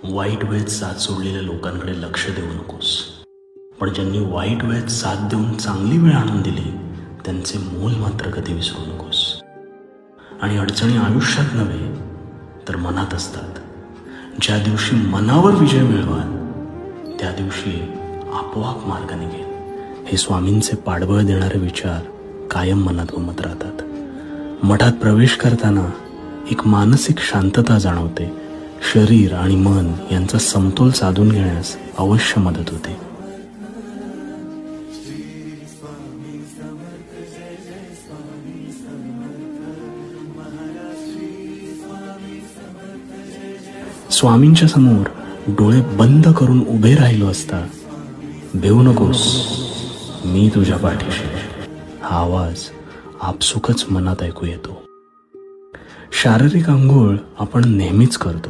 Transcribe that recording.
वाईट वेळेत साथ सोडलेल्या लोकांकडे लक्ष देऊ नकोस, पण ज्यांनी वाईट वेळेत साथ देऊन चांगली वेळ आणून दिली त्यांचे मोल मात्र कधी विसरू नकोस. आणि अडचणी आयुष्यात नव्हे तर मनात असतात. ज्या दिवशी मनावर विजय मिळवाल त्या दिवशी आपोआप मार्ग निघेल. हे स्वामींचे पाठबळ देणारे विचार कायम मनात घुमत राहतात. मठात प्रवेश करताना एक मानसिक शांतता जाणवते. शरीर आणि मन यांचा समतोल साधून घेण्यास अवश्य मदत होते. स्वामींच्या समोर डोळे बंद करून उभे राहिलो असता भेऊ नकोस, मी तुझ्या पाठीशी, हा आवाज आपसुकच मनात ऐकू येतो. शारीरिक आंघोळ आपण नेहमीच करतो,